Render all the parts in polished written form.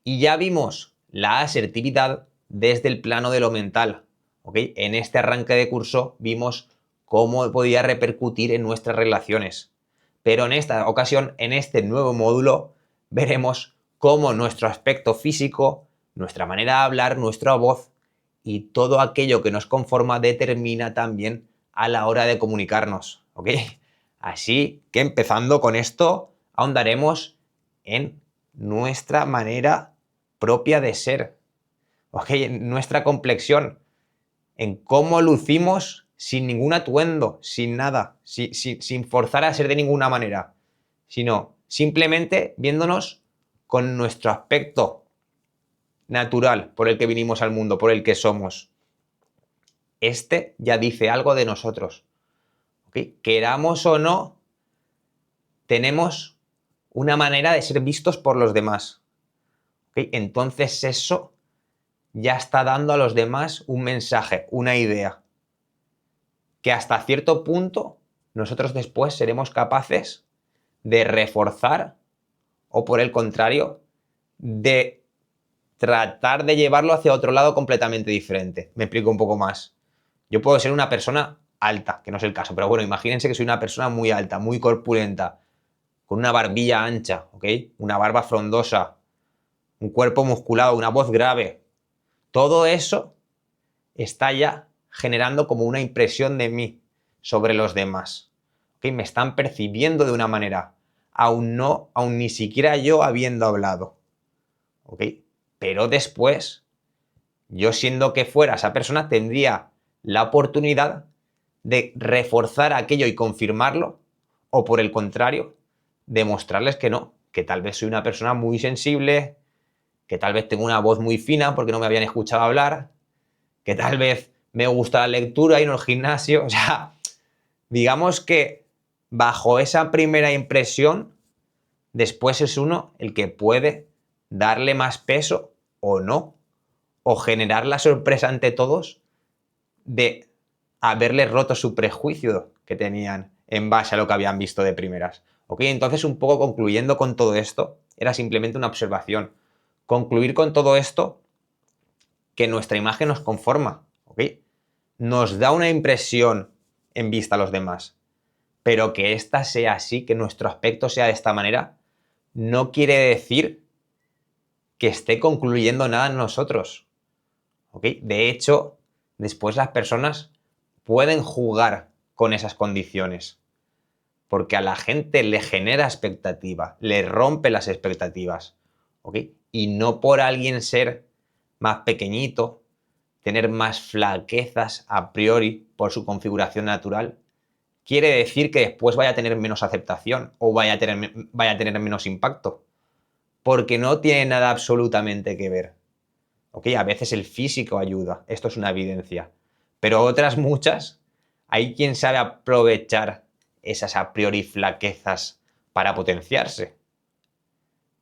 Y ya vimos la asertividad desde el plano de lo mental, ¿ok? En este arranque de curso vimos cómo podía repercutir en nuestras relaciones. Pero en esta ocasión, en este nuevo módulo, veremos cómo nuestro aspecto físico, nuestra manera de hablar, nuestra voz y todo aquello que nos conforma determina también a la hora de comunicarnos, ¿ok? Así que empezando con esto, ahondaremos en nuestra manera propia de ser, ¿ok? En nuestra complexión, en cómo lucimos sin ningún atuendo, sin nada, sin forzar a ser de ninguna manera, sino simplemente viéndonos con nuestro aspecto natural por el que vinimos al mundo, por el que somos. Este ya dice algo de nosotros, ¿ok? Queramos o no, tenemos una manera de ser vistos por los demás, ¿ok? Entonces eso ya está dando a los demás un mensaje, una idea, que hasta cierto punto nosotros después seremos capaces de reforzar o por el contrario, de tratar de llevarlo hacia otro lado completamente diferente. Me explico un poco más. Yo puedo ser una persona alta, que no es el caso, pero bueno, imagínense que soy una persona muy alta, muy corpulenta, con una barbilla ancha, ¿ok? Una barba frondosa, un cuerpo musculado, una voz grave. Todo eso está ya generando como una impresión de mí sobre los demás. ¿Okay? Me están percibiendo de una manera, aún ni siquiera yo habiendo hablado. ¿Okay? Pero después, yo siendo que fuera esa persona, tendría la oportunidad de reforzar aquello y confirmarlo, o por el contrario, demostrarles que no, que tal vez soy una persona muy sensible, que tal vez tengo una voz muy fina porque no me habían escuchado hablar, que tal vez me gusta la lectura y no el gimnasio. O sea, digamos que bajo esa primera impresión, después es uno el que puede darle más peso o no, o generar la sorpresa ante todos de haberles roto su prejuicio que tenían en base a lo que habían visto de primeras. ¿Ok? Entonces, un poco concluyendo con todo esto, era simplemente una observación. Concluir con todo esto que nuestra imagen nos conforma, ¿ok? Nos da una impresión en vista a los demás, pero que ésta sea así, que nuestro aspecto sea de esta manera, no quiere decir que esté concluyendo nada en nosotros, ¿ok? De hecho, después las personas pueden jugar con esas condiciones, porque a la gente le genera expectativa, le rompe las expectativas, ¿ok? Y no por alguien ser más pequeñito, tener más flaquezas a priori por su configuración natural, quiere decir que después vaya a tener menos aceptación o vaya a tener menos impacto, porque no tiene nada absolutamente que ver. ¿Ok? A veces el físico ayuda, esto es una evidencia, pero otras muchas, hay quien sabe aprovechar esas a priori flaquezas para potenciarse,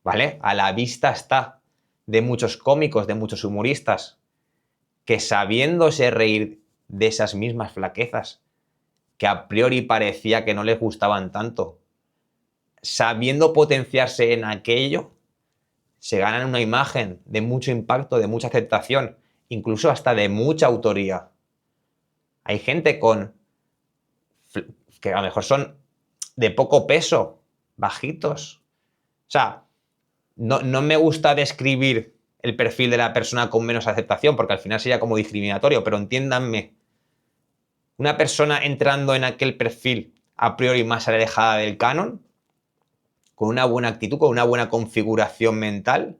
¿vale? A la vista está de muchos cómicos, de muchos humoristas, que sabiéndose reír de esas mismas flaquezas, que a priori parecía que no les gustaban tanto, sabiendo potenciarse en aquello, se ganan una imagen de mucho impacto, de mucha aceptación, incluso hasta de mucha autoría. Hay gente que a lo mejor son de poco peso, bajitos. O sea, no me gusta describir el perfil de la persona con menos aceptación, porque al final sería como discriminatorio, pero entiéndanme, una persona entrando en aquel perfil a priori más alejada del canon, con una buena actitud, con una buena configuración mental,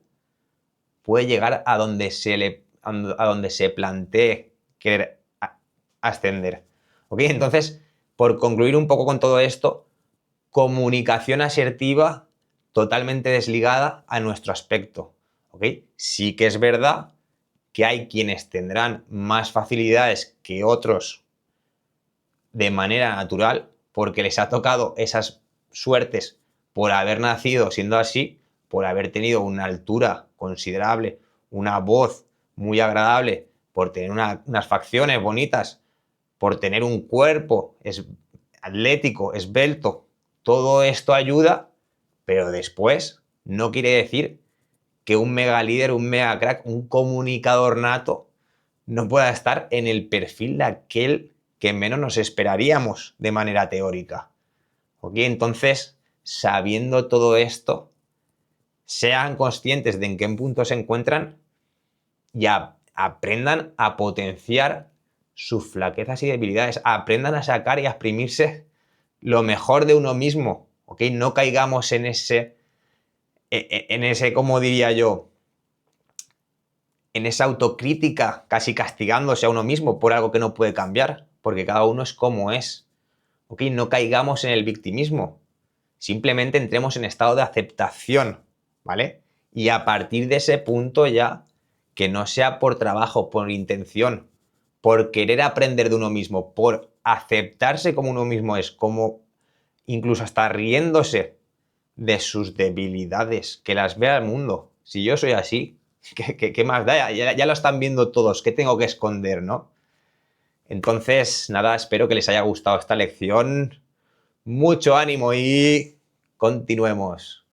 puede llegar a donde se plantee querer ascender. ¿Ok? Entonces, por concluir un poco con todo esto, comunicación asertiva totalmente desligada a nuestro aspecto. ¿Ok? Sí que es verdad que hay quienes tendrán más facilidades que otros de manera natural porque les ha tocado esas suertes por haber nacido siendo así, por haber tenido una altura considerable, una voz muy agradable, por tener unas facciones bonitas, por tener un cuerpo atlético, esbelto. Todo esto ayuda, pero después no quiere decir que un mega líder, un mega crack, un comunicador nato no pueda estar en el perfil de aquel que menos nos esperaríamos de manera teórica. ¿Ok? Entonces, sabiendo todo esto, sean conscientes de en qué punto se encuentran y aprendan a potenciar sus flaquezas y debilidades, aprendan a sacar y a exprimirse lo mejor de uno mismo, ¿ok? No caigamos en ese, como diría yo, en esa autocrítica, casi castigándose a uno mismo por algo que no puede cambiar, porque cada uno es como es, ¿ok? No caigamos en el victimismo, simplemente entremos en estado de aceptación, ¿vale? Y a partir de ese punto ya, que no sea por trabajo, por intención, por querer aprender de uno mismo, por aceptarse como uno mismo es, como incluso hasta riéndose de sus debilidades, que las vea el mundo. Si yo soy así, ¿qué más da? Ya lo están viendo todos, ¿qué tengo que esconder, no? Entonces, nada, espero que les haya gustado esta lección. Mucho ánimo y continuemos.